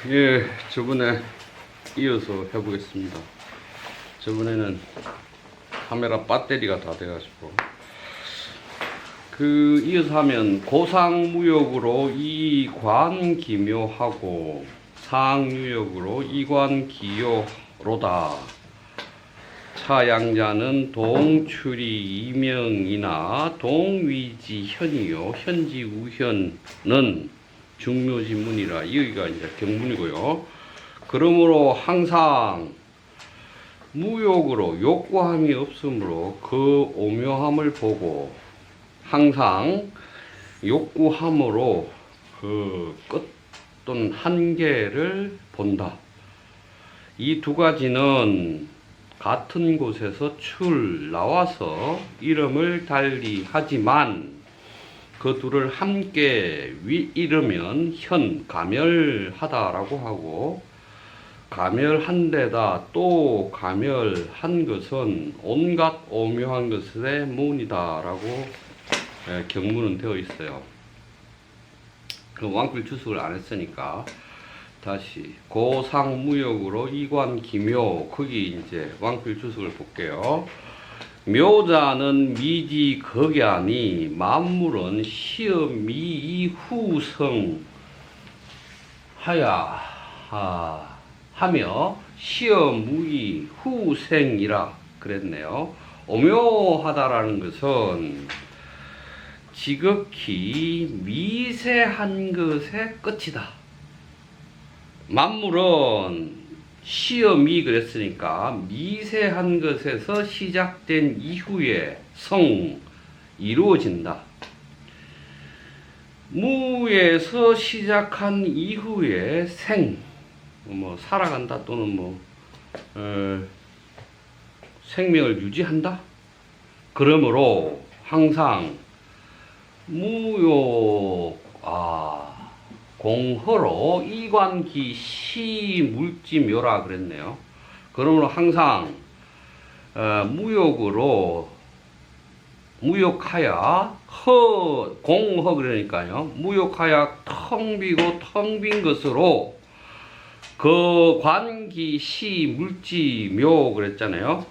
예, 저번에 이어서 해보겠습니다. 저번에는 카메라 배터리가 다 돼가지고 이어서 하면 고상무역으로 이관기묘하고 상유역으로 이관기요로다. 차양자는 동출이 이명이나 동위지현이요 현지우현은 중묘지문이라. 여기가 이제 경문이고요. 그러므로 항상 무욕으로 욕구함이 없으므로 그 오묘함을 보고 항상 욕구함으로 그 끝 또는 한계를 본다. 이 두 가지는 같은 곳에서 나와서 이름을 달리 하지만 그 둘을 함께 이르면 가멸하다라고 하고, 가멸한 데다 또 가멸한 것은 온갖 오묘한 것의 문이다라고 경문은 되어 있어요. 그 왕필 주석을 안 했으니까 다시 고상무역으로 이관기묘, 거기 이제 왕필 주석을 볼게요. 묘자는 미지극야니 만물은 시험미이후성 하며 시험무이후생이라 그랬네요. 오묘하다라는 것은 지극히 미세한 것의 끝이다. 만물은 시험이 그랬으니까 미세한 것에서 시작된 이후에 이루어진다. 무에서 시작한 이후에 살아간다 또는 생명을 유지한다. 그러므로 항상 무욕 공허로 이관기 시물지묘라 그랬네요. 그러므로 항상 무욕하야 공허 그러니까요. 무욕하야 텅 비고 텅 빈 것으로 그 관기 시물지묘 그랬잖아요.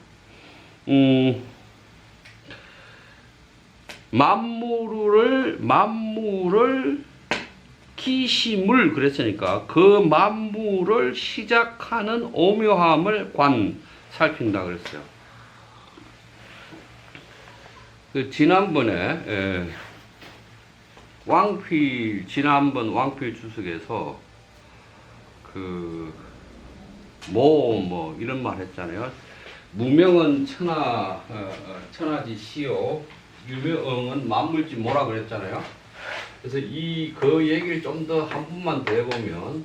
만물을 기시물 그랬으니까 그 만물을 시작하는 오묘함을 살핀다 그랬어요. 지난번 왕필 주석에서 이런 말 했잖아요. 무명은 천하지 시요 유명은 만물지 뭐라 그랬잖아요. 그래서 그 얘기를 좀 더 한 번만 더 해보면,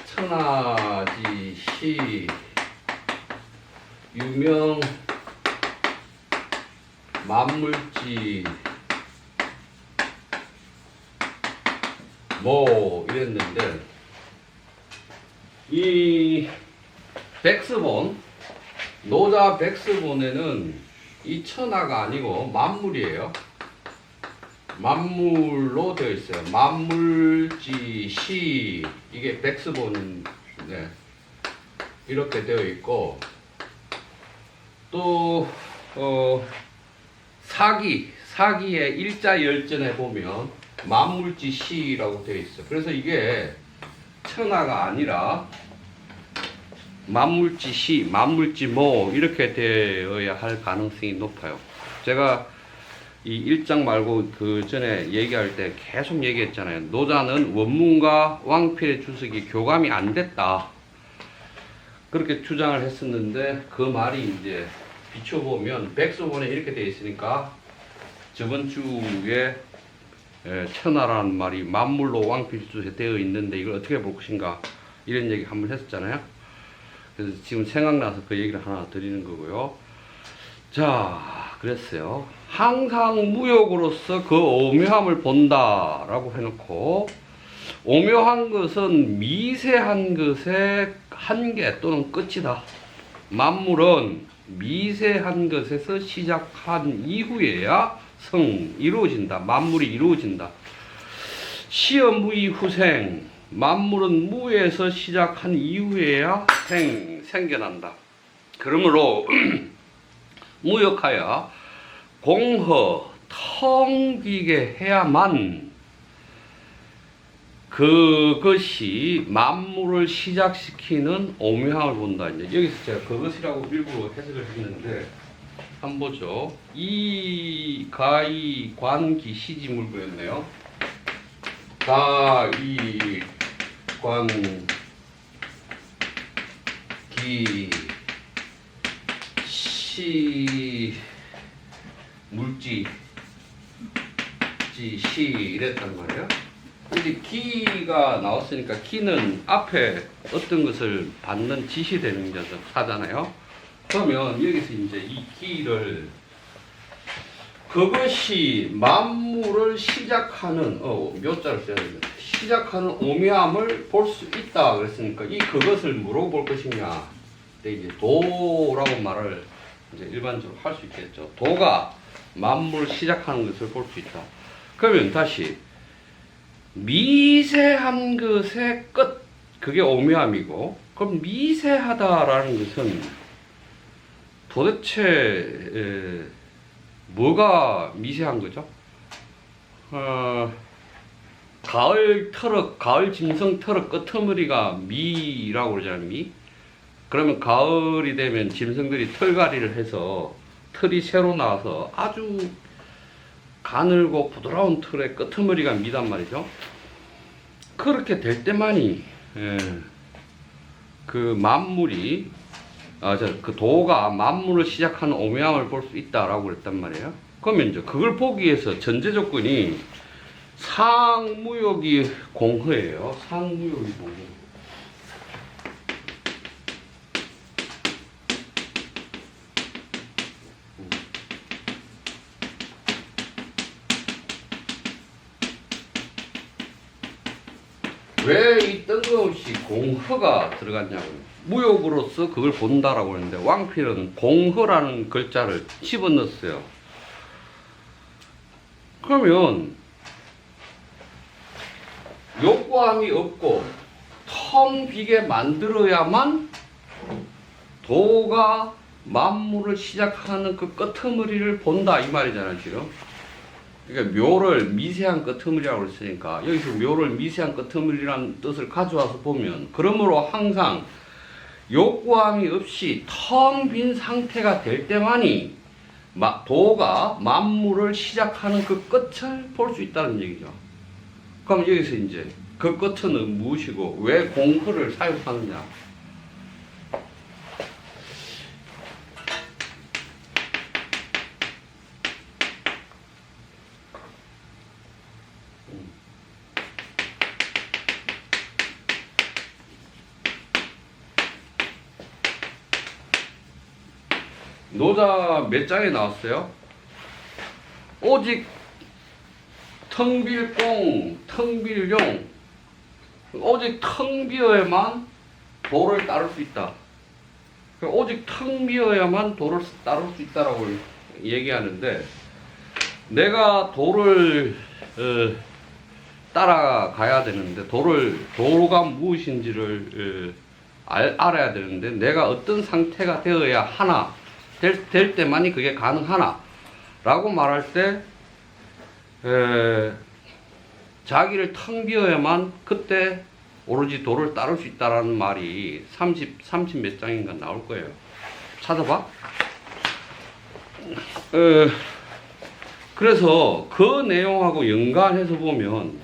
천하지 시 유명 만물지 이랬는데, 이 노자 백스본에는 이 천하가 아니고 만물이에요. 만물로 되어 있어요. 만물지시, 이게 백스본 이렇게 되어 있고, 또 사기의 일자 열전에 보면 만물지시라고 되어 있어요. 그래서 이게 천하가 아니라 만물지시, 만물지모 이렇게 되어야 할 가능성이 높아요. 제가 이 1장 말고 그 전에 얘기할 때 계속 얘기했잖아요. 노자는 원문과 왕필의 주석이 교감이 안 됐다. 그렇게 주장을 했었는데, 그 말이 이제 비춰보면 백서본에 이렇게 되어 있으니까 저번 주에 천하라는 말이 만물로 왕필 주석에 되어 있는데 이걸 어떻게 볼 것인가, 이런 얘기 한번 했었잖아요. 그래서 지금 생각나서 그 얘기를 하나 드리는 거고요. 자, 그랬어요. 항상 무욕으로서 그 오묘함을 본다라고 해놓고, 오묘한 것은 미세한 것의 한계 또는 끝이다. 만물은 미세한 것에서 시작한 이후에야 이루어진다. 만물이 이루어진다. 시험무이 후생, 만물은 무에서 시작한 이후에야 생겨난다. 그러므로 무역하여 공허 텅 비게 해야만 그것이 만물을 시작시키는 오묘함을 본다. 이제 여기서 제가 그것이라고 일부러 해석을 했는데 한번 보죠. 이 가이 관기 시지물구였네요. 가이 관기 시 물지 시 이랬단 말이에요. 이제 기가 나왔으니까 기는 앞에 어떤 것을 받는 지시되는 자잖아요. 그러면 여기서 이제 이 기를 그것이 만물을 시작하는 묘자를 써야 됩니다. 시작하는 오묘함을 볼 수 있다 그랬으니까 이 그것을 뭐라고 볼 것이냐. 이제 도라고 말을 이제 일반적으로 할 수 있겠죠. 도가 만물을 시작하는 것을 볼 수 있다. 그러면 다시 미세한 것의 끝, 그게 오묘함이고, 그럼 미세하다라는 것은 도대체 뭐가 미세한 거죠? 가을 터럭, 가을 짐승 터럭 끄트머리가 미라고 그러잖아요. 미. 그러면 가을이 되면 짐승들이 털갈이를 해서 털이 새로 나와서 아주 가늘고 부드러운 털의 끄트머리가 미단 말이죠. 그렇게 될 때만이 그 만물이 그 도가 만물을 시작하는 오묘함을 볼 수 있다라고 그랬단 말이에요. 그러면 이제 그걸 보기 위해서 전제 조건이 상무욕이 공허예요. 상무욕이 공허. 왜 이 뜬금없이 공허가 들어갔냐고요. 무욕으로서 그걸 본다라고 했는데 왕필은 공허라는 글자를 집어넣었어요. 그러면 욕구함이 없고 텅 비게 만들어야만 도가 만물을 시작하는 그 끄트머리를 본다 이 말이잖아요 지금. 그러니까 묘를 미세한 끄트머리라고 했으니까 여기서 묘를 미세한 끄트머리라는 뜻을 가져와서 보면 그러므로 항상 욕구함이 없이 텅 빈 상태가 될 때만이 도가 만물을 시작하는 그 끝을 볼 수 있다는 얘기죠. 그럼 여기서 이제 그 끝은 무엇이고 왜 공허를 사용하느냐. 노자 몇 장에 나왔어요? 오직 텅빌공, 텅빌용, 오직 텅 비어야만 도를 따를 수 있다. 오직 텅 비어야만 도를 따를 수 있다라고 얘기하는데 내가 도를 따라가야 되는데 도가 무엇인지를 알아야 되는데 내가 어떤 상태가 되어야 하나 될 때만이 그게 가능하나 라고 말할 때 자기를 텅 비어야만 그때 오로지 도를 따를 수 있다라는 말이 30 몇 장인가 나올 거예요. 찾아봐. 그래서 그 내용하고 연관해서 보면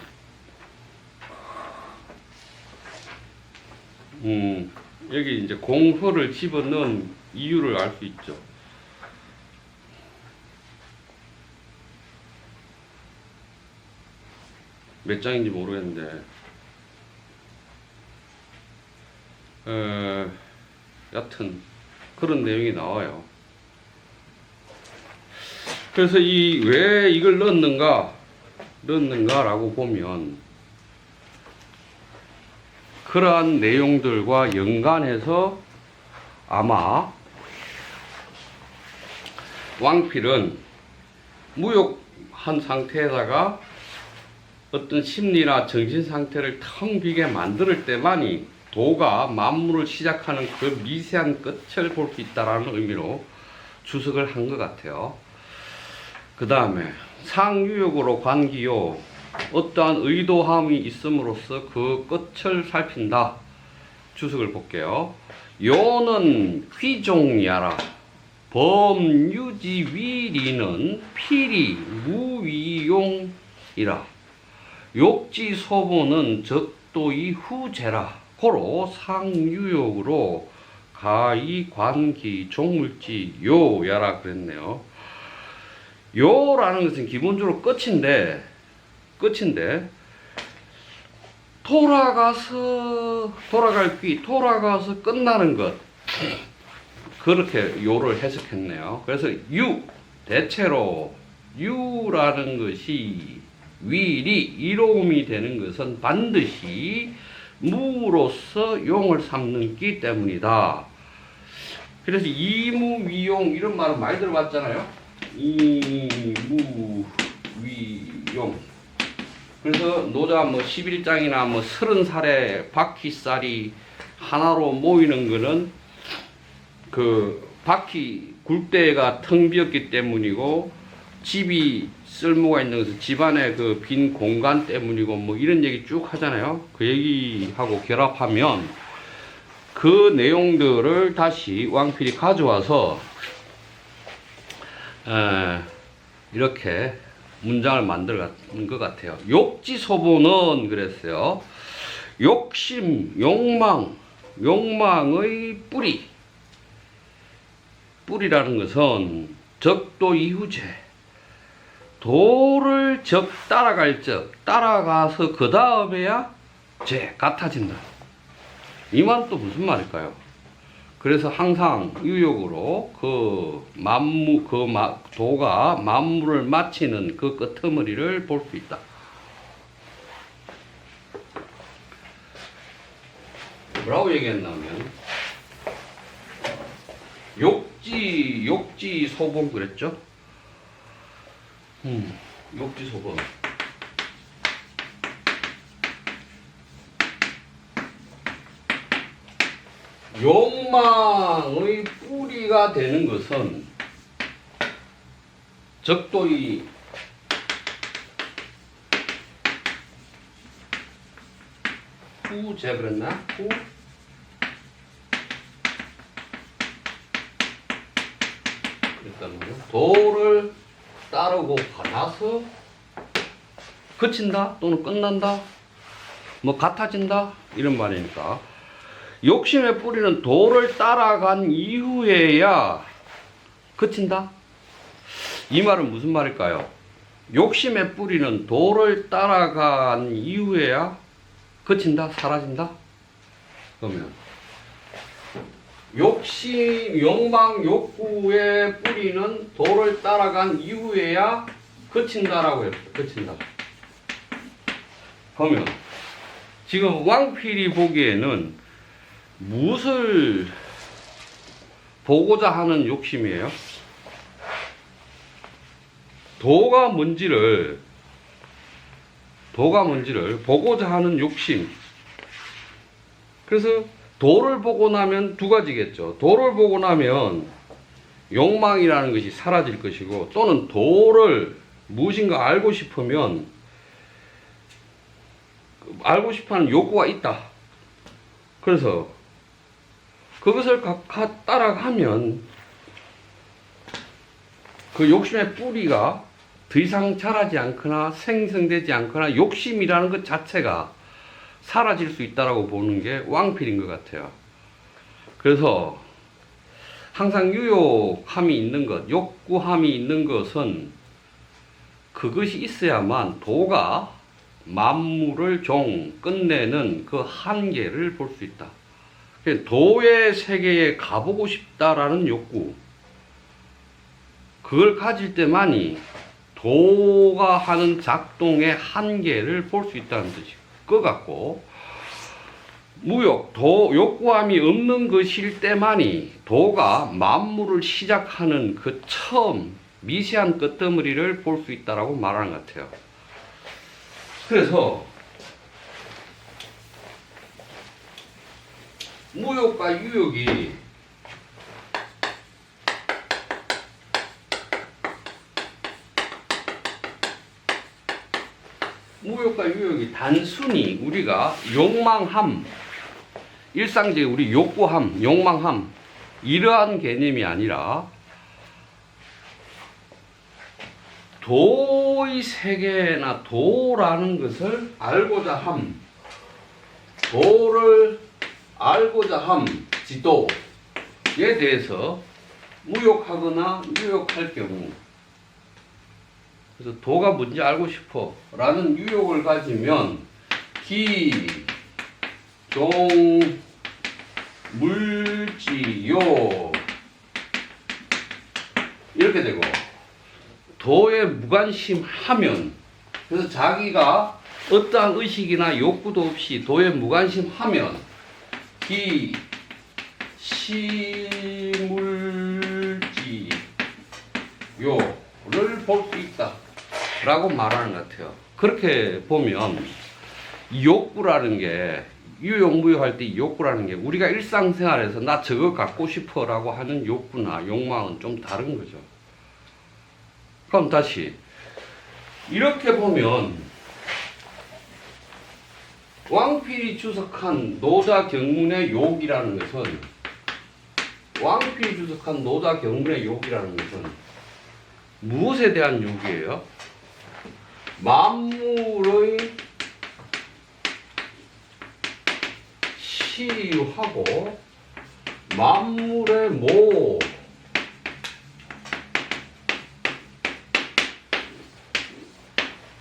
여기 이제 공허를 집어넣은 이유를 알 수 있죠. 몇 장인지 모르겠는데 여튼 그런 내용이 나와요. 그래서 왜 이걸 넣었는가라고 보면 그러한 내용들과 연관해서 아마 왕필은 무욕한 상태에다가 어떤 심리나 정신 상태를 텅 비게 만들 때만이 도가 만물을 시작하는 그 미세한 끝을 볼 수 있다라는 의미로 주석을 한 것 같아요. 그 다음에 상유욕으로 관기요. 어떠한 의도함이 있음으로써 그 끝을 살핀다. 주석을 볼게요. 요는 휘종야라. 범유지위리는 필이 무위용이라. 욕지소보는 적도이 후제라. 고로 상유욕으로 가이 관기 종물지 요야라 그랬네요. 요라는 것은 기본적으로 끝인데 돌아가서 끝나는 것, 그렇게 요를 해석했네요. 그래서 대체로 유라는 것이 위리 이로움이 되는 것은 반드시 무로서 용을 삼는 기 때문이다. 그래서 이무위용 이런 말은 많이 들어봤잖아요. 이무위용. 그래서 노자 11장이나 30살에 바퀴살이 하나로 모이는 거는 그 바퀴 굴대가 텅 비었기 때문이고, 집이 쓸모가 있는 것은 집안의 그 빈 공간 때문이고 이런 얘기 쭉 하잖아요. 그 얘기하고 결합하면 그 내용들을 다시 왕필이 가져와서 이렇게 문장을 만들어간 것 같아요. 욕지소보는 그랬어요. 욕심, 욕망의 뿌리라는 것은 적도 이후제. 도를 따라갈 적, 따라가서 그 다음에야 같아진다. 이 말은 또 무슨 말일까요? 그래서 항상 유욕으로 도가 만물을 마치는 그 끄트머리를 볼 수 있다. 뭐라고 얘기했냐면, 욕지 소본 그랬죠? 욕지 소본. 욕망의 뿌리가 되는 것은 적도이 후제 그랬나? 그랬단 말이에요. 도를 따르고 나서 그친다 또는 끝난다 같아진다 이런 말이니까, 욕심의 뿌리는 도를 따라간 이후에야 그친다. 이 말은 무슨 말일까요? 욕심의 뿌리는 도를 따라간 이후에야 그친다, 사라진다. 그러면 욕망, 욕구의 뿌리는 도를 따라간 이후에야 그친다라고 했어요. 그친다. 그러면 지금 왕필이 보기에는 무엇을 보고자 하는 욕심이에요? 도가 뭔지를 보고자 하는 욕심. 그래서 도를 보고 나면 두 가지겠죠. 도를 보고 나면 욕망이라는 것이 사라질 것이고, 또는 도를 무엇인가 알고 싶으면 알고 싶어하는 욕구가 있다. 그래서 그것을 따라가면 그 욕심의 뿌리가 더 이상 자라지 않거나 생성되지 않거나 욕심이라는 것 자체가 사라질 수 있다라고 보는 게 왕필인 것 같아요. 그래서 항상 유욕함이 있는 것, 욕구함이 있는 것은 그것이 있어야만 도가 만물을 끝내는 그 한계를 볼 수 있다. 도의 세계에 가보고 싶다라는 욕구, 그걸 가질 때만이 도가 하는 작동의 한계를 볼 수 있다는 뜻이 것 같고, 욕구함이 없는 것일 때만이 도가 만물을 시작하는 그 처음 미세한 끄트머리를 볼 수 있다라고 말하는 것 같아요. 그래서 무욕과 유욕이 단순히 우리가 욕망함, 일상적인 우리 욕구함, 욕망함 이러한 개념이 아니라 도의 세계나 도라는 것을 알고자 함, 도를 알고자 함, 지도에 대해서 무욕하거나 유욕할 경우, 그래서 도가 뭔지 알고 싶어 라는 유욕을 가지면 기, 종, 물지, 요 이렇게 되고, 도에 무관심하면, 그래서 자기가 어떠한 의식이나 욕구도 없이 도에 무관심하면 기, 시, 물지, 요를 볼 수 있다 라고 말하는 것 같아요. 그렇게 보면 이 욕구라는 게, 유욕무욕할 때 이 욕구라는 게 우리가 일상생활에서 나 저거 갖고 싶어 라고 하는 욕구나 욕망은 좀 다른 거죠. 그럼 다시 이렇게 보면 왕필이 주석한 노자 경문의 욕이라는 것은, 왕필이 주석한 노자 경문의 욕이라는 것은 무엇에 대한 욕이에요? 만물의 시유하고 만물의 모,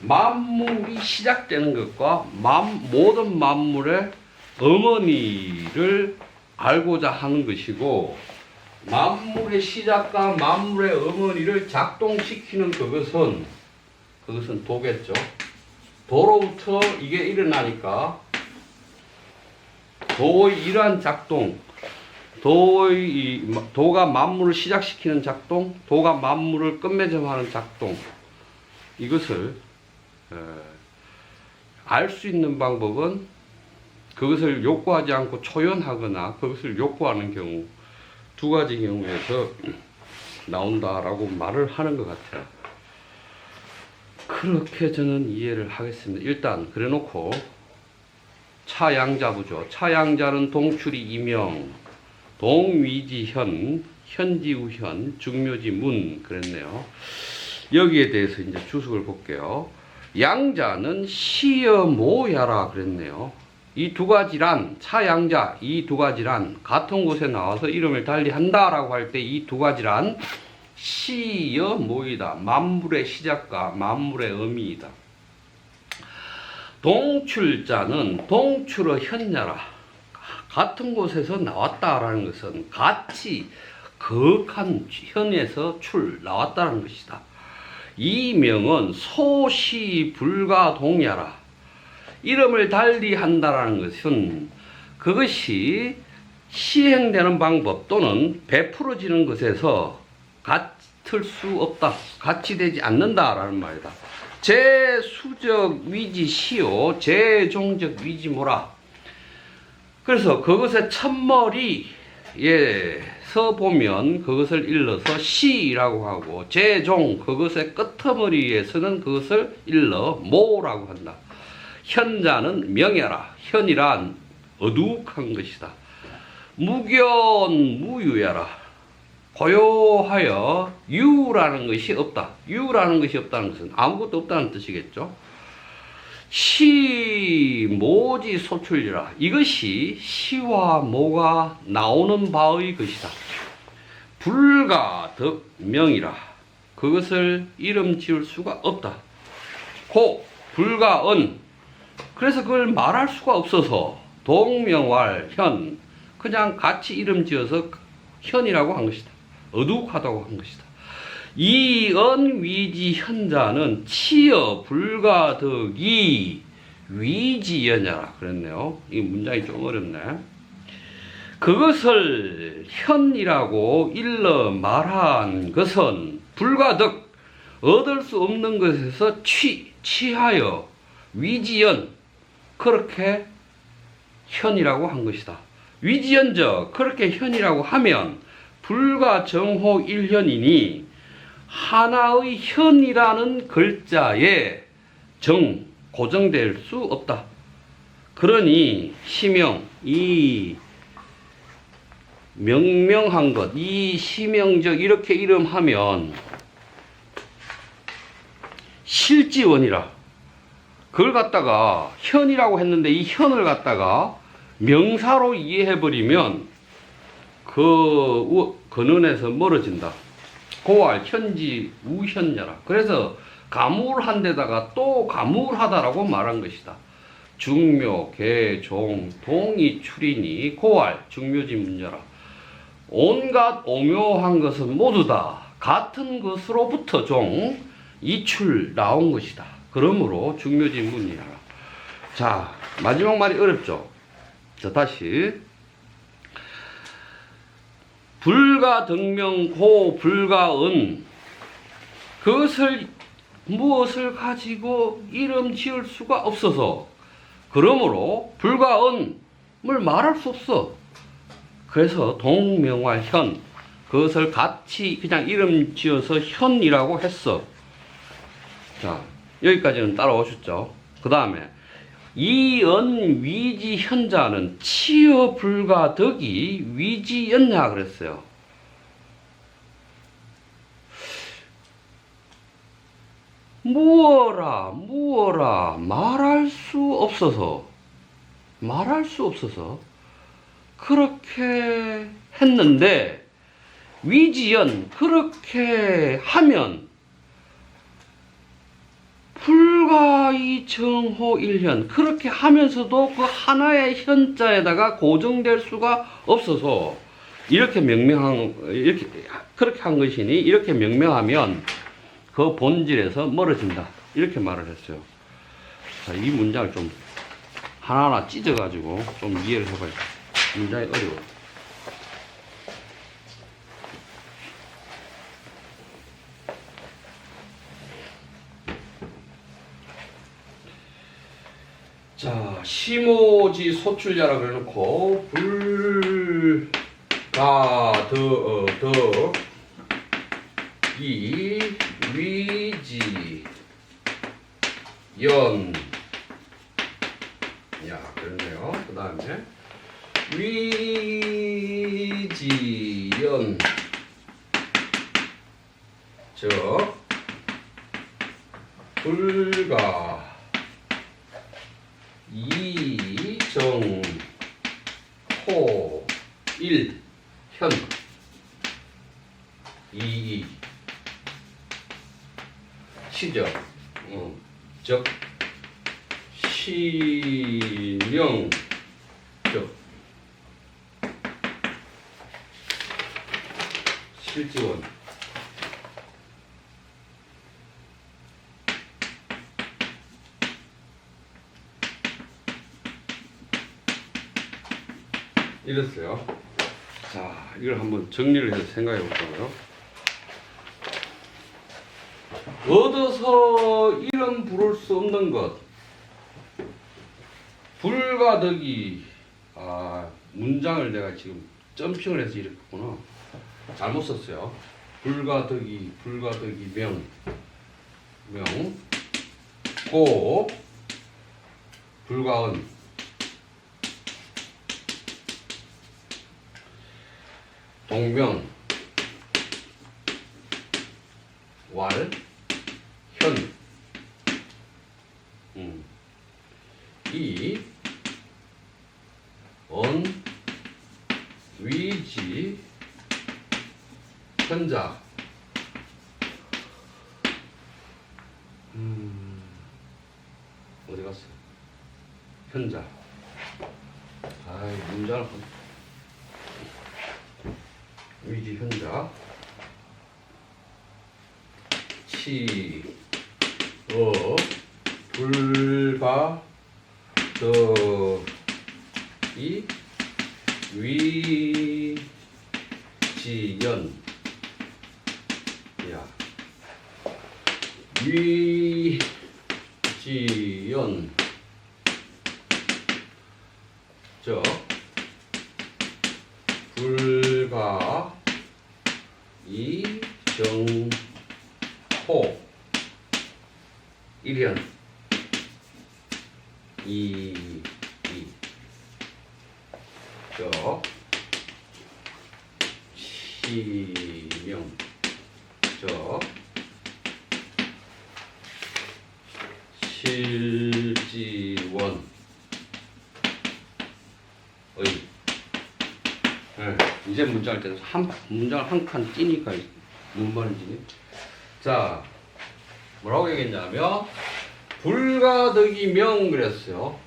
만물이 시작되는 것과 모든 만물의 어머니를 알고자 하는 것이고, 만물의 시작과 만물의 어머니를 작동시키는 그것은 도겠죠. 도로부터 이게 일어나니까 도의 이러한 작동, 도가 만물을 시작시키는 작동, 도가 만물을 끝맺음하는 작동, 이것을 알 수 있는 방법은 그것을 욕구하지 않고 초연하거나 그것을 욕구하는 경우, 두 가지 경우에서 나온다라고 말을 하는 것 같아요. 그렇게 저는 이해를 하겠습니다. 일단 그래 놓고 차양자부죠. 차양자는 동출이 이명, 동위지현, 현지우현, 중묘지문 그랬네요. 여기에 대해서 이제 주석을 볼게요. 양자는 시여 모야라 그랬네요. 이 두 가지란, 차양자 이 두 가지란 같은 곳에 나와서 이름을 달리 한다라고 할 때 이 두 가지란 시여 모이다. 만물의 시작과 만물의 의미이다. 동출자는 동출어 현야라. 같은 곳에서 나왔다라는 것은 같이 거한 현에서 나왔다는 것이다. 이 명은 소시 불가동야라. 이름을 달리 한다라는 것은 그것이 시행되는 방법 또는 베풀어지는 것에서 같을 수 없다, 같이 되지 않는다라는 말이다. 제수적 위지 시요, 제종적 위지 모라. 그래서 그것의 첫머리에서 보면 그것을 일러서 시라고 하고, 제종 그것의 끄트머리에서는 그것을 일러 모라고 한다. 현자는 명야라. 현이란 어둑한 것이다. 무견 무유야라. 고요하여 유라는 것이 없다. 유라는 것이 없다는 것은 아무것도 없다는 뜻이겠죠. 시 모지 소출이라. 이것이 시와 모가 나오는 바의 것이다. 불가 덕 명이라. 그것을 이름 지을 수가 없다. 고 불가 은. 그래서 그걸 말할 수가 없어서 동명왈 현, 그냥 같이 이름 지어서 현이라고 한 것이다. 어둑하다고 한 것이다. 이언 위지 현자는 치여 불가덕이 위지연야라 그랬네요. 이 문장이 좀 어렵네. 그것을 현이라고 일러 말한 것은 불가덕, 얻을 수 없는 것에서 취하여 위지연 그렇게 현이라고 한 것이다. 위지연적 그렇게 현이라고 하면 불가 정호 일현이니 하나의 현이라는 글자에 정 고정될 수 없다. 그러니 시명 이 명명한 것, 이 시명적 이렇게 이름하면 실지원이라. 그걸 갖다가 현이라고 했는데 이 현을 갖다가 명사로 이해해버리면 그 근원에서 멀어진다. 고알 현지 우현자라. 그래서 가물한 데다가 또 가물하다라고 말한 것이다. 중묘, 개, 종, 동이 출이니 고알 중묘지 문자라. 온갖 오묘한 것은 모두 다 같은 것으로부터 종 이출 나온 것이다. 그러므로 중묘지 문이라. 자, 마지막 말이 어렵죠. 자, 다시 불가 등명 고 불가 은 그것을 무엇을 가지고 이름 지을 수가 없어서 그러므로 불가 은을 말할 수 없어. 그래서 동명화 현 그것을 같이 그냥 이름 지어서 현이라고 했어. 자, 여기까지는 따라오셨죠. 그 다음에 이언 위지 현자는 치어 불가 덕이 위지 연냐 그랬어요. 무어라 말할 수 없어서 그렇게 했는데 위지연 그렇게 하면 불가이 정호 일현 그렇게 하면서도 그 하나의 현자에다가 고정될 수가 없어서 이렇게 그렇게 한 것이니 이렇게 명명하면 그 본질에서 멀어진다. 이렇게 말을 했어요. 자, 이 문장을 좀 하나하나 찢어가지고 좀 이해를 해봐요. 문장이 어려워. 자, 시모지 소출자라 그래놓고 이 위지 연 그러네요. 그 다음에 위지연 즉 불가 이정 호 일 현 이 시적 즉 시명 즉 실지원 이랬어요. 자, 이걸 한번 정리를 해서 생각해 볼까요? 얻어서 이름 부를 수 없는 것. 불가덕이 문장을 내가 지금 점핑을 해서 이렇게 했구나. 잘못 썼어요. 불가덕이 명 고 불가은 동명 왈 현 이 언 위지 현자 어디 갔어? 현자. 아이 문장을 위지 현자 치 불가 덕이 위지연 실지연 불가 이정호 1현 2 시명 실지원 이제 문장을 때는 문장을 한 칸 띄니까 무슨 말인지. 자, 뭐라고 얘기했냐면 불가득이명 그랬어요.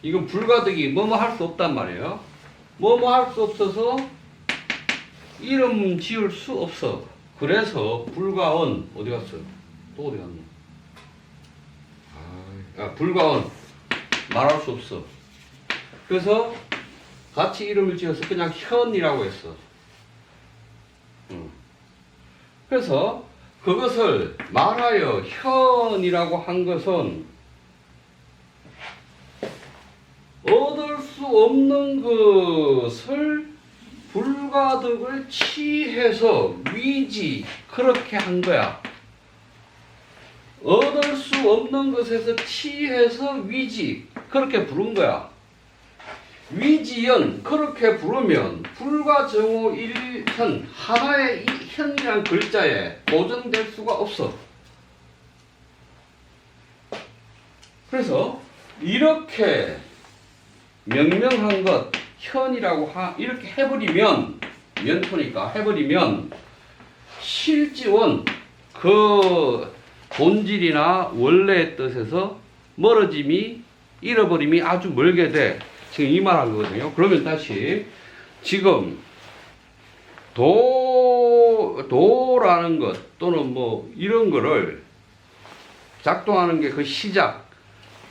이건 불가득이 뭐뭐 할 수 없단 말이에요. 뭐뭐 할 수 없어서 이름 지을 수 없어. 그래서 불가언 어디 갔어? 또 어디 갔노? 불가언 말할 수 없어. 그래서 같이 이름을 지어서 그냥 현이라고 했어. 그래서 그것을 말하여 현이라고 한 것은 얻을 수 없는 것을 불가득을 취해서 위지 그렇게 한 거야. 얻을 수 없는 것에서 취해서 위지 그렇게 부른 거야. 위지연 그렇게 부르면 불가정오 일현 하나의 이 현이란 글자에 고정될 수가 없어. 그래서 이렇게 명명한 것 현이라고 이렇게 해버리면 연토니까 해버리면 실지원 그 본질이나 원래의 뜻에서 멀어짐이 잃어버림이 아주 멀게 돼. 지금 이 말 한 거거든요. 그러면 다시 지금 도라는 것 또는 뭐 이런 거를 작동하는 게 그 시작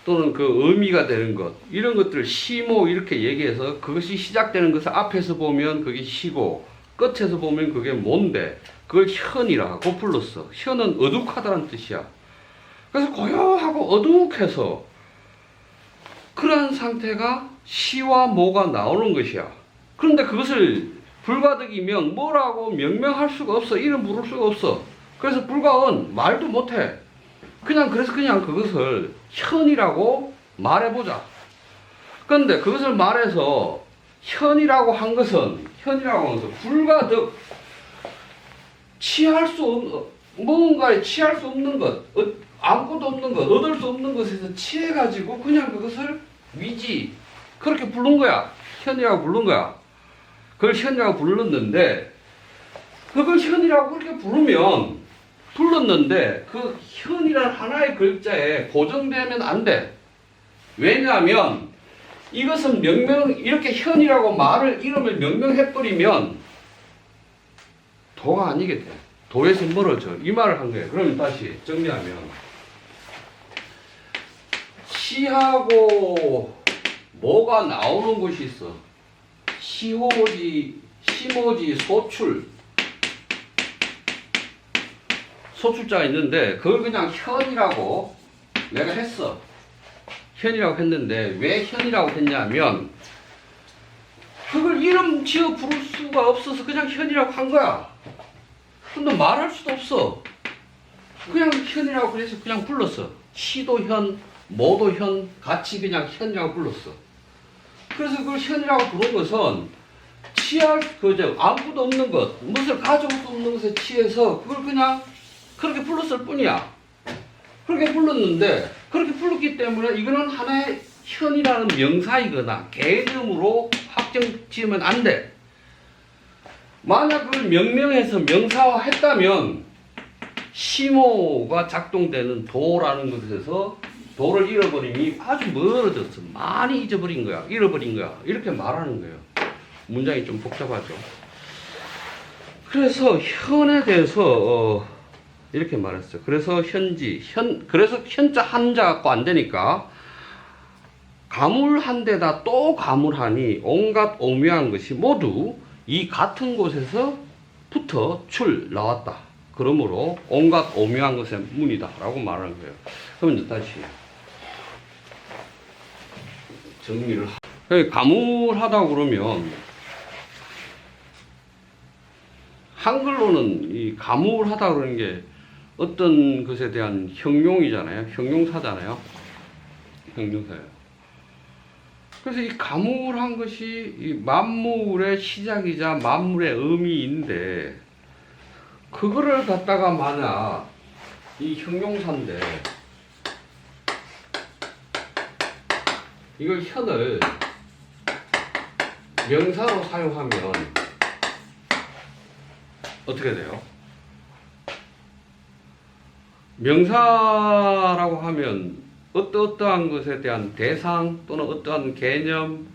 또는 그 의미가 되는 것 이런 것들을 시모 이렇게 얘기해서 그것이 시작되는 것을 앞에서 보면 그게 시고 끝에서 보면 그게 뭔데 그걸 현이라 하고 불렀어. 현은 어둑하다는 뜻이야. 그래서 고요하고 어둑해서 그러한 상태가 시와 모가 나오는 것이야. 그런데 그것을 불가득이명 뭐라고 명명할 수가 없어. 이름 부를 수가 없어. 그래서 불가은 말도 못해. 그래서 그냥 그것을 현이라고 말해보자. 그런데 그것을 말해서 현이라고 한 것은 불가득 취할 수 없는 무언가에 취할 수 없는 것 아무것도 없는 것 얻을 수 없는 것에서 취해가지고 그냥 그것을 위지 그렇게 부른 거야. 현이라고 부른 거야. 그걸 현이라고 불렀는데 그걸 현이라고 그렇게 불렀는데 그 현이란 하나의 글자에 고정되면 안 돼. 왜냐하면 이것은 이렇게 현이라고 이름을 명명해버리면 도가 아니게 돼. 도에서 멀어져. 이 말을 한 거예요. 그럼 다시 정리하면 시하고 뭐가 나오는 곳이 있어. 시모지, 소출자가 있는데 그걸 그냥 현이라고 내가 했어. 현이라고 했는데 왜 현이라고 했냐면 그걸 이름 지어 부를 수가 없어서 그냥 현이라고 한 거야. 근데 말할 수도 없어. 그냥 현이라고 그래서 그냥 불렀어. 시도 현, 모도 현 같이 그냥 현이라고 불렀어. 그래서 그걸 현이라고 부른 것은 아무것도 없는 것, 무엇을 가져올 수 없는 것에 취해서 그걸 그냥 그렇게 불렀을 뿐이야. 그렇게 불렀는데 그렇게 불렀기 때문에 이거는 하나의 현이라는 명사이거나 개념으로 확정 지으면 안 돼. 만약 그걸 명명해서 명사화 했다면 시모가 작동되는 도라는 것에서 도를 잃어버림이 아주 멀어졌어. 많이 잊어버린 거야. 잃어버린 거야. 이렇게 말하는 거예요. 문장이 좀 복잡하죠. 그래서 현에 대해서 이렇게 말했어요. 그래서 그래서 현자 한자 갖고 안 되니까 가물 한 데다 또 가물하니 온갖 오묘한 것이 모두 이 같은 곳에서부터 나왔다. 그러므로 온갖 오묘한 것의 문이다 라고 말하는 거예요. 그럼 이제 다시 정리를 가물하다 그러면 한글로는 이 가물하다 그러는 게 어떤 것에 대한 형용이잖아요. 형용사잖아요. 형용사예요. 그래서 이 가물한 것이 이 만물의 시작이자 만물의 의미인데, 그거를 갖다가 만약 이 형용사인데 이걸 현을 명사로 사용하면 어떻게 돼요? 명사라고 하면 어떠한 것에 대한 대상 또는 어떠한 개념,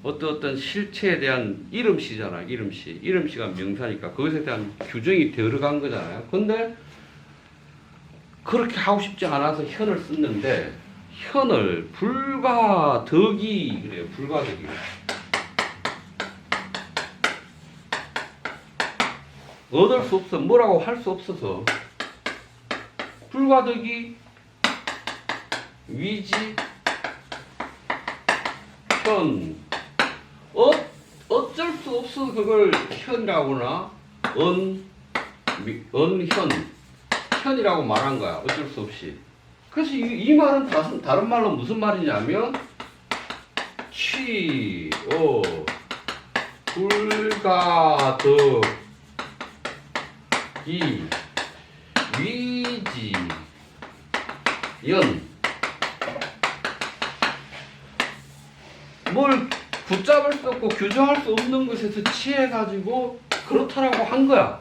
어떤 실체에 대한 이름씨잖아요. 이름씨. 이름씨가 명사니까 그것에 대한 규정이 들어간 거잖아요. 근데 그렇게 하고 싶지 않아서 현을 썼는데, 현을 불가덕이 그래요. 불가덕이. 얻을 수 없어. 뭐라고 할 수 없어서 불가덕이 위지 현 어쩔 수 없어 그걸 현이라고나 현이라고 말한 거야. 어쩔 수 없이. 그래서 이 말은 다른 말로 무슨 말이냐면 불가덕이 위지 연 뭘 붙잡을 수 없고 규정할 수 없는 것에서 취해가지고 그렇다라고 한 거야.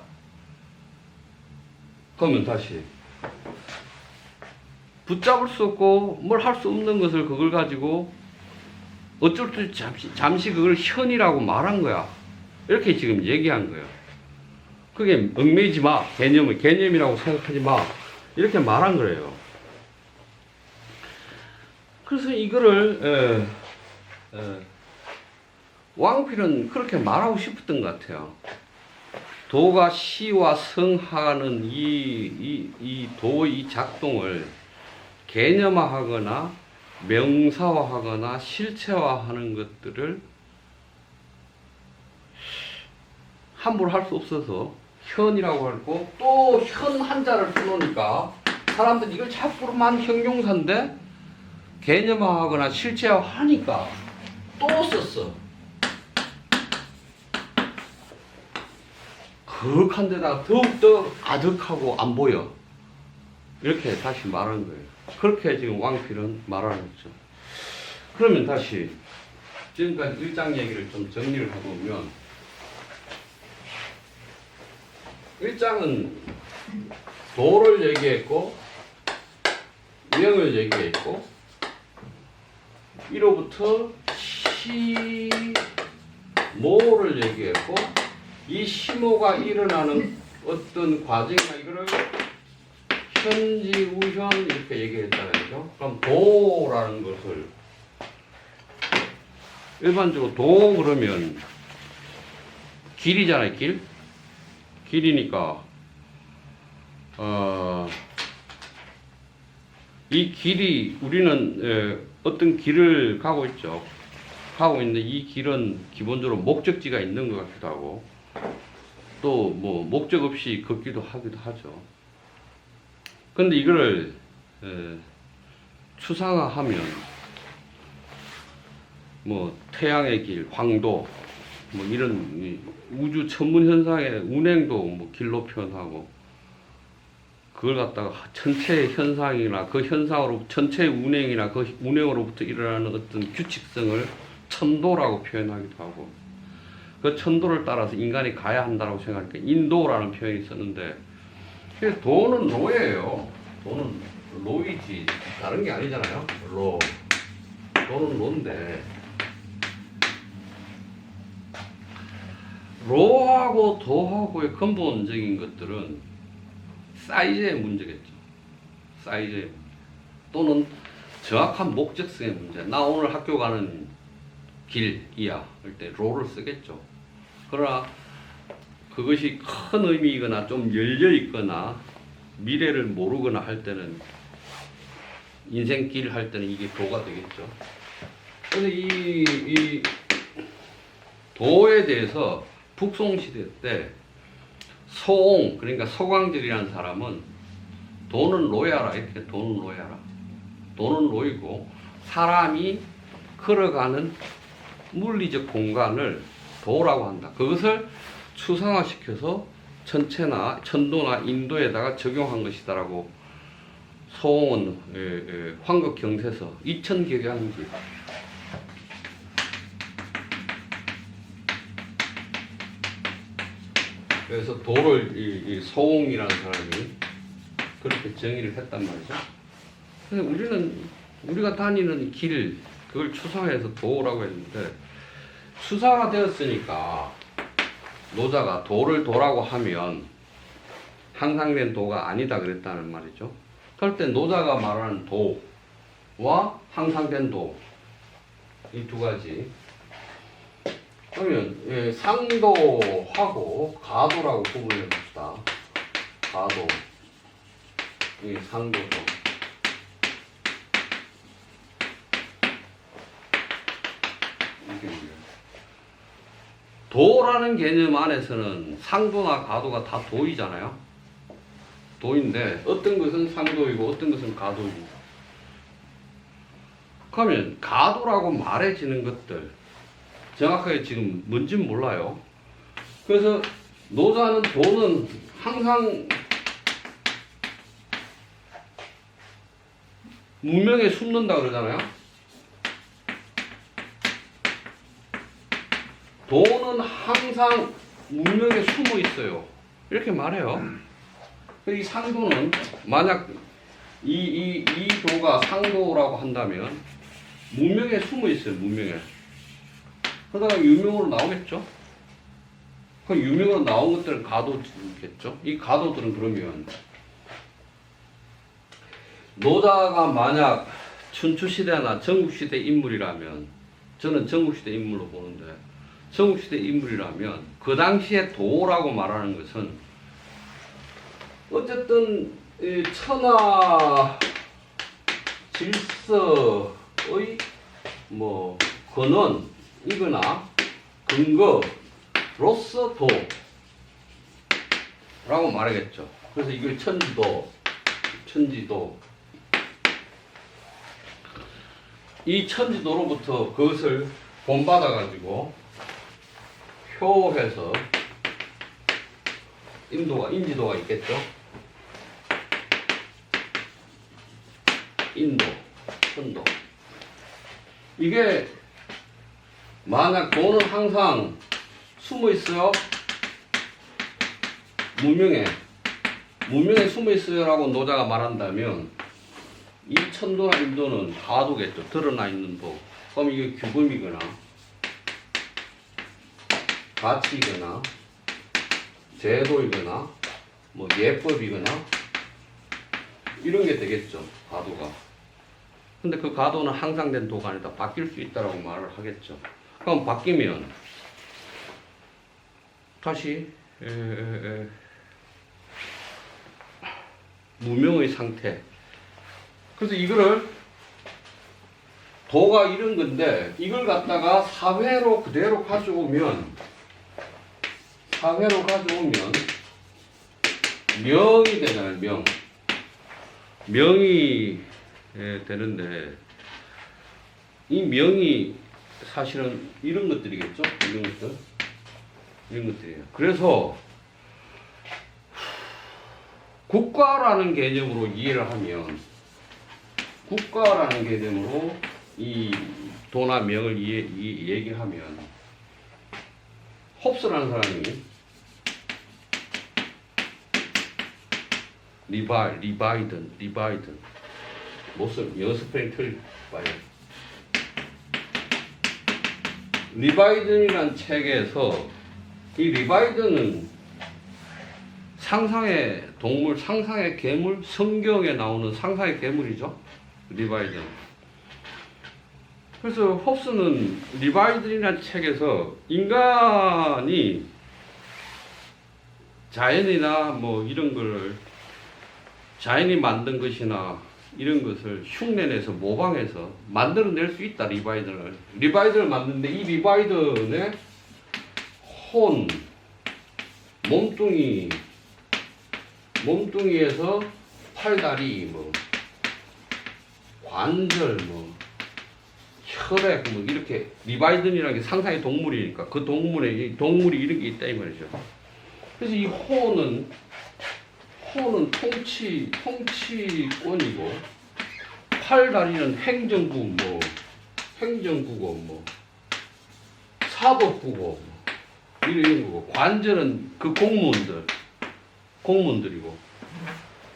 그러면 다시 붙잡을 수 없고 뭘 할 수 없는 것을 그걸 가지고 어쩔 수 없이 잠시 그걸 현이라고 말한 거야. 이렇게 지금 얘기한 거예요. 그게 얽매이지 마. 개념이라고 생각하지 마. 이렇게 말한 거예요. 그래서 이거를 왕필은 그렇게 말하고 싶었던 것 같아요. 도가 시와 성하는 이 도의 작동을 개념화하거나 명사화하거나 실체화하는 것들을 함부로 할 수 없어서 현이라고 하고, 또 현 한자를 써놓으니까 사람들이 이걸 자꾸만 형용사인데 개념화하거나 실체화하니까 또 썼어. 그윽한 데다가 더욱더 아득하고 안 보여. 이렇게 다시 말하는 거예요. 그렇게 지금 왕필은 말하는 거죠. 그러면 다시 지금까지 1장 얘기를 좀 정리를 해보면, 1장은 도를 얘기했고 명을 얘기했고 1호부터 시모를 얘기했고, 이 시모가 일어나는 어떤 과정이나 이거를 현지 우현 이렇게 얘기했잖아요. 그럼 도라는 것을 일반적으로 도 그러면 길이잖아요. 길이니까 이 길이 우리는 어떤 길을 가고 있죠. 가고 있는데 이 길은 기본적으로 목적지가 있는 것 같기도 하고 또 뭐 목적 없이 걷기도 하기도 하죠. 근데 이거를 추상화하면 뭐 태양의 길, 황도 뭐 이런 우주 천문 현상의 운행도 뭐 길로 표현하고, 그걸 갖다가 전체의 현상이나 그 현상으로 전체의 운행이나 그 운행으로부터 일어나는 어떤 규칙성을 천도라고 표현하기도 하고, 그 천도를 따라서 인간이 가야 한다고 생각하니까 인도라는 표현이 있었는데, 그래서 도는 로예요. 도는 로이지 다른 게 아니잖아요. 도는 로인데, 로하고 도하고의 근본적인 것들은 사이즈의 문제겠죠. 사이즈의 문제. 또는 정확한 목적성의 문제. 나 오늘 학교 가는 길이야. 할 때 로를 쓰겠죠. 그러나 그것이 큰 의미이거나 좀 열려 있거나 미래를 모르거나 할 때는, 인생길 할 때는 이게 도가 되겠죠. 그래서 이 도에 대해서 북송시대 때 소옹, 그러니까 서광절이라는 사람은 도는 로야라, 이렇게 도는 로야라. 도는 로이고, 사람이 걸어가는 물리적 공간을 도라고 한다. 그것을 추상화시켜서 천체나 천도나 인도에다가 적용한 것이다라고 소옹은 황급경세서 2000개경기 그래서 도를 이 소옹이라는 사람이 그렇게 정의를 했단 말이죠. 근데 우리가 다니는 길, 그걸 추상화해서 도라고 했는데, 추상화되었으니까 노자가 도를 도라고 하면 항상된 도가 아니다 그랬다는 말이죠. 그럴 때 노자가 말하는 도와 항상된 도, 이 두 가지. 그러면 상도하고 가도라고 구분해 봅시다. 가도, 이 상도도. 도라는 개념 안에서는 상도나 가도가 다 도이잖아요. 도인데 어떤 것은 상도이고 어떤 것은 가도이고. 그러면 가도라고 말해지는 것들 정확하게 지금 뭔지는 몰라요. 그래서 노자는 도는 항상 문명에 숨는다 그러잖아요. 도는 항상 문명에 숨어 있어요. 이렇게 말해요. 이 상도는 만약 이 도가 상도라고 한다면 문명에 숨어 있어요. 문명에. 그러다가 유명으로 나오겠죠. 그 유명으로 나온 것들은 가도겠죠. 이 가도들은 그러면 노자가 만약 춘추시대나 전국시대 인물이라면, 저는 전국시대 인물로 보는데, 전국시대 인물이라면 그 당시에 도라고 말하는 것은 어쨌든 천하 질서의 뭐 근원이거나 근거로서 도라고 말하겠죠. 그래서 이걸 천지도. 이 천지도로부터 그것을 본받아가지고 표해서 인지도가 있겠죠. 인도, 천도. 이게 만약 도는 항상 숨어 있어요. 문명에 숨어 있어요라고 노자가 말한다면 이 천도나 인도는 가도겠죠. 드러나 있는 도. 그럼 이게 규범이거나 가치이거나 제도이거나 뭐 예법이거나 이런 게 되겠죠. 가도가. 근데 그 가도는 항상 된 도가 아니다. 바뀔 수 있다라고 말을 하겠죠. 그럼 바뀌면 다시 무명의 상태. 그래서 이거를 도가 이런 건데 이걸 갖다가 사회로 그대로 가져오면 명이 되잖아요. 명이 되는데 이 명이 사실은 이런 것들이겠죠. 이런 것들이에요. 그래서 국가라는 개념으로 이해를 하면, 국가라는 개념으로 이 도나 명을 얘기하면, 홉스라는 사람이 리바이든 무슨 영어 스펠링 틀려봐요. 리바이든이라는 책에서 이 리바이든은 상상의 동물, 상상의 괴물, 성경에 나오는 상상의 괴물이죠. 리바이든. 그래서 홉스는 리바이든이라는 책에서 인간이 자연이나 뭐 이런 걸 자연이 만든 것이나 이런 것을 흉내내서 모방해서 만들어낼 수 있다. 리바이드를 만드는데 이 리바이드의 혼, 몸뚱이에서 팔다리, 뭐 관절, 뭐 혈액, 뭐 이렇게 리바이든이라는 게 상상의 동물이니까 그 동물이 이런 게 있다 이 말이죠. 그래서 이 호는 통치권이고, 팔다리는 행정부고, 뭐 사법부고, 뭐 이런 거고, 관절은 그 공무원들이고,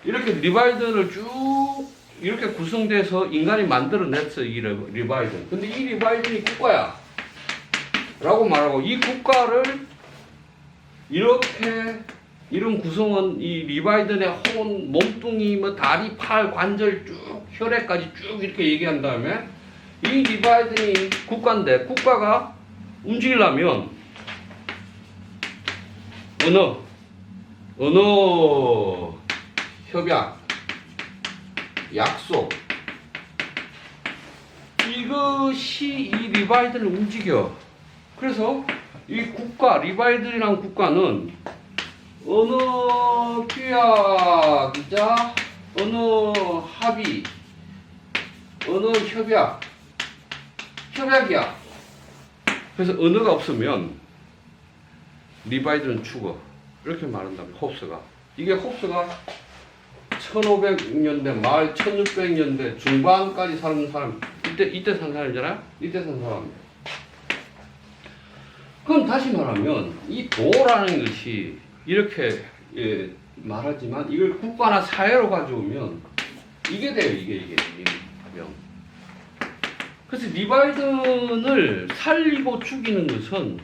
이렇게 리바이든을 쭉 이렇게 구성돼서 인간이 만들어냈어, 이 리바이든. 근데 이 리바이든이 국가야 라고 말하고, 이 국가를 이런 구성은 이 리바이든의 혼, 몸뚱이, 뭐 다리, 팔, 관절 쭉, 혈액까지 쭉 이렇게 얘기한 다음에 이 리바이든이 국가인데, 국가가 움직이려면 언어, 협약, 약속, 이것이 이 리바이든을 움직여. 그래서 이 리바이든이라는 국가는 언어 규약이자 언어 합의, 언어 협약이야. 그래서 언어가 없으면 리바이든은 죽어. 이렇게 말한다면 홉스가. 이게 홉스가 1500년대 말 1600년대 중반까지 사는 사람, 이때 산 사람이잖아요? 이때 산 사람이에요. 그럼 다시 말하면 이 도라는 것이 이렇게 말하지만 이걸 국가나 사회로 가져오면 이게 돼요. 이게 명. 그래서 리바이든을 살리고 죽이는 것은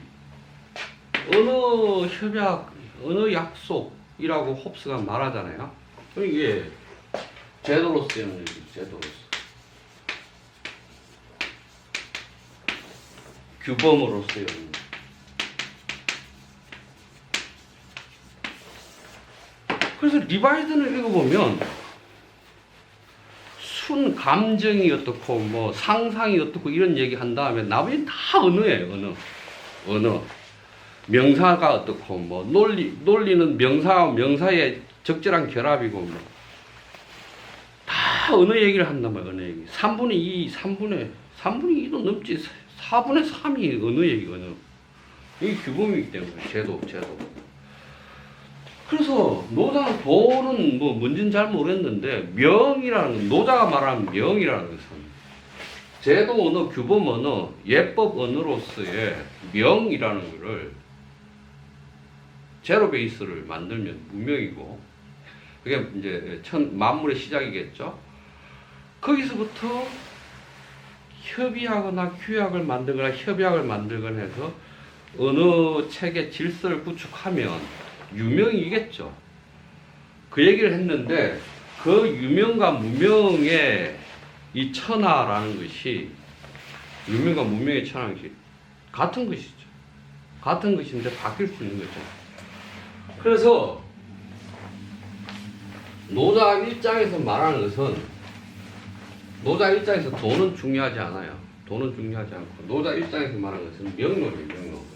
언어 협약, 언어 약속이라고 홉스가 말하잖아요. 이게 제도로서의 제도로서 규범으로서의 그래서 리바이든을 읽어보면 순 감정이 어떻고 뭐 상상이 어떻고 이런 얘기 한 다음에 나머지는 다 언어예요. 언어. 명사가 어떻고 뭐 논리는 명사와 명사의 적절한 결합이고 뭐 다 언어 얘기를 한단 말이에요. 언어 얘기. 3분의 2, 3분의 2도 넘지. 4분의 3이 언어 얘기, 언어. 이게 규범이기 때문에 제도. 그래서 노자는 도는 뭐 뭔지는 잘 모르겠는데 명이라는 건, 노자가 말하는 명이라는 것은 제도 언어, 규범 언어, 예법 언어로서의 명이라는 것을 제로 베이스를 만들면 문명이고, 그게 이제 만물의 시작이겠죠. 거기서부터 협의하거나 규약을 만들거나 협약을 만들거나 해서 언어 체계 질서를 구축하면 유명이겠죠. 그 얘기를 했는데 그 유명과 무명의 이 천하라는 것이, 유명과 무명의 천하는 것이 같은 것이죠. 같은 것인데 바뀔 수 있는 거죠. 그래서 노자 입장에서 말하는 것은, 노자 입장에서 돈은 중요하지 않아요. 돈은 중요하지 않고 노자 입장에서 말하는 것은 명론이에요.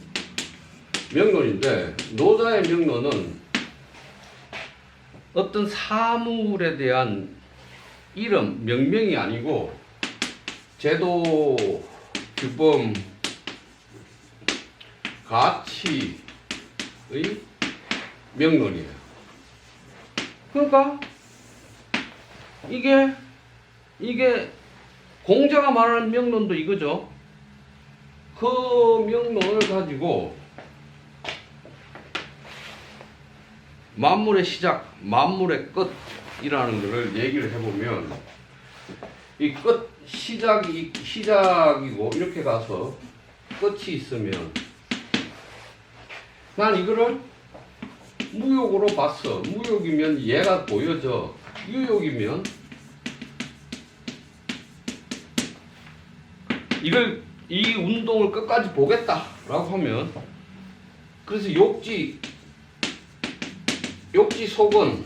명론인데, 노자의 명론은 어떤 사물에 대한 이름, 명명이 아니고 제도, 규범, 가치의 명론이에요. 그러니까 이게 공자가 말하는 명론도 이거죠. 그 명론을 가지고 만물의 시작, 만물의 끝이라는 것을 얘기를 해보면, 이 끝, 시작이고 이렇게 가서 끝이 있으면, 난 이거를 무욕으로 봤어. 무욕이면 얘가 보여져. 유욕이면 이 운동을 끝까지 보겠다라고 하면, 그래서 욕지 소본,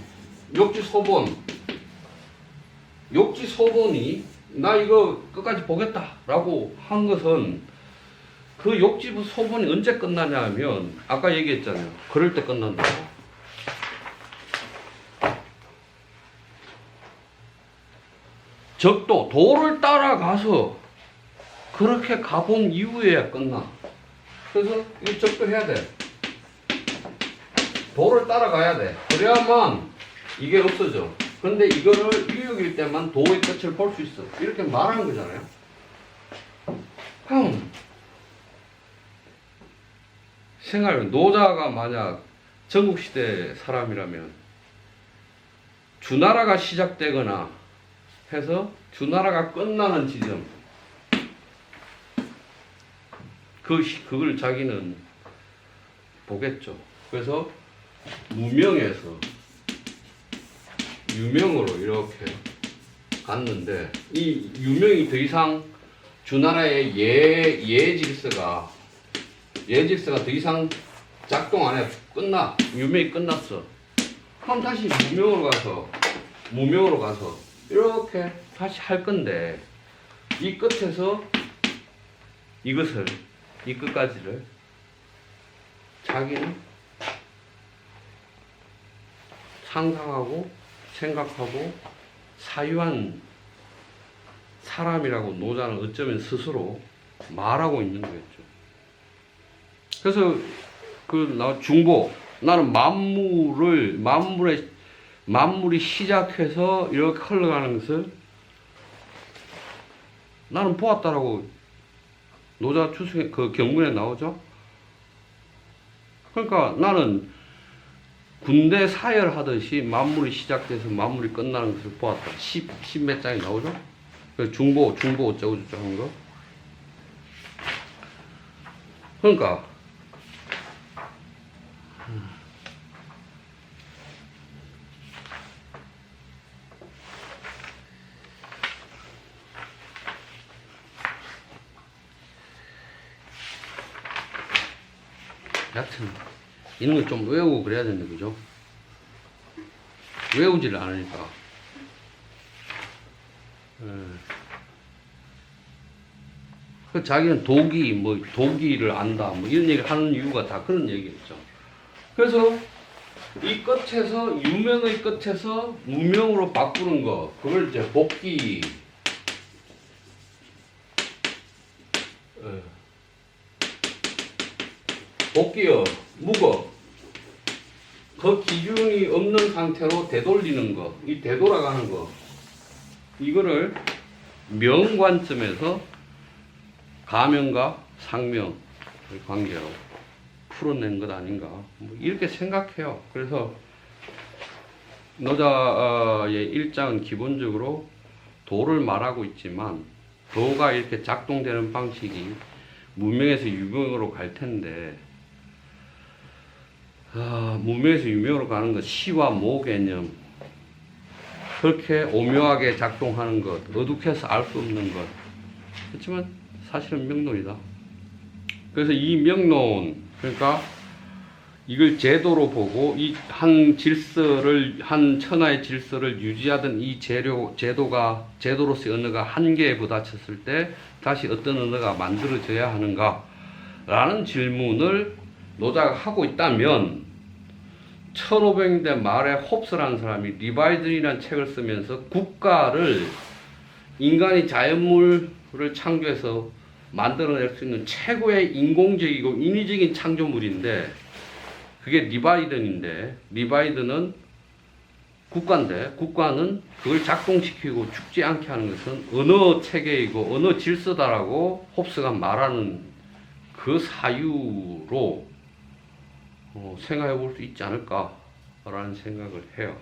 욕지 소본이 나 이거 끝까지 보겠다라고 한 것은 그 욕지 소본이 언제 끝나냐 하면 아까 얘기했잖아요. 그럴 때 끝난다고. 적도 도를 따라가서 그렇게 가본 이후에야 끝나. 그래서 이 적도 해야 돼. 도를 따라가야 돼. 그래야만 이게 없어져. 근데 이거를 유역일 때만 도의 끝을 볼 수 있어. 이렇게 말하는 거잖아요. 그럼 생각해. 노자가 만약 전국시대 사람이라면 주나라가 시작되거나 해서 주나라가 끝나는 지점 그걸 자기는 보겠죠. 그래서 무명에서 유명으로 이렇게 갔는데 이 유명이 더 이상 주나라의 예질서가 더 이상 작동 안 해. 끝나. 유명이 끝났어. 그럼 다시 무명으로 가서 이렇게 다시 할 건데 이 끝에서 이 끝까지를 자기는 상상하고 생각하고 사유한 사람이라고 노자는 어쩌면 스스로 말하고 있는 거겠죠. 그래서 중보 나는 만물이 시작해서 이렇게 흘러가는 것을 나는 보았다라고 노자 추승의 그 경문에 나오죠. 그러니까 나는 군대 사열하듯이 만물이 시작돼서 만물이 끝나는 것을 보았다. 10몇 장이 나오죠. 중보 어쩌고 저쩌고 하는 거. 그러니까 여하튼 이런 거 좀 외우고 그래야 되는데 그죠? 외우지를 않으니까 그 자기는 도기를 안다 이런 얘기를 하는 이유가 다 그런 얘기겠죠. 그래서 이 끝에서 유명의 끝에서 무명으로 바꾸는 거 그걸 이제 복기 복기어 묵어 그 기준이 없는 상태로 되돌리는 거, 이 되돌아가는 거 이거를 명관점에서 가명과 상명의 관계로 풀어낸 것 아닌가 이렇게 생각해요. 그래서 노자의 일장은 기본적으로 도를 말하고 있지만 도가 이렇게 작동되는 방식이 무명에서 유명으로 갈 텐데 무명에서 유명으로 가는 것 시와 모 개념 그렇게 오묘하게 작동하는 것 어둑해서 알 수 없는 것 그렇지만 사실은 명론이다. 그래서 이 명론 그러니까 이걸 제도로 보고 이 한 천하의 질서를 유지하던 이 제도로서의 언어가 한계에 부딪혔을 때 다시 어떤 언어가 만들어져야 하는가 라는 질문을 노자가 하고 있다면 1500년대 말에 홉스라는 사람이 리바이든이라는 책을 쓰면서 국가를 인간이 자연물을 창조해서 만들어낼 수 있는 최고의 인공적이고 인위적인 창조물인데 그게 리바이든인데 리바이든은 국가인데 국가는 그걸 작동시키고 죽지 않게 하는 것은 언어 체계이고 언어 질서다라고 홉스가 말하는 그 사유로 생각해 볼 수 있지 않을까라는 생각을 해요.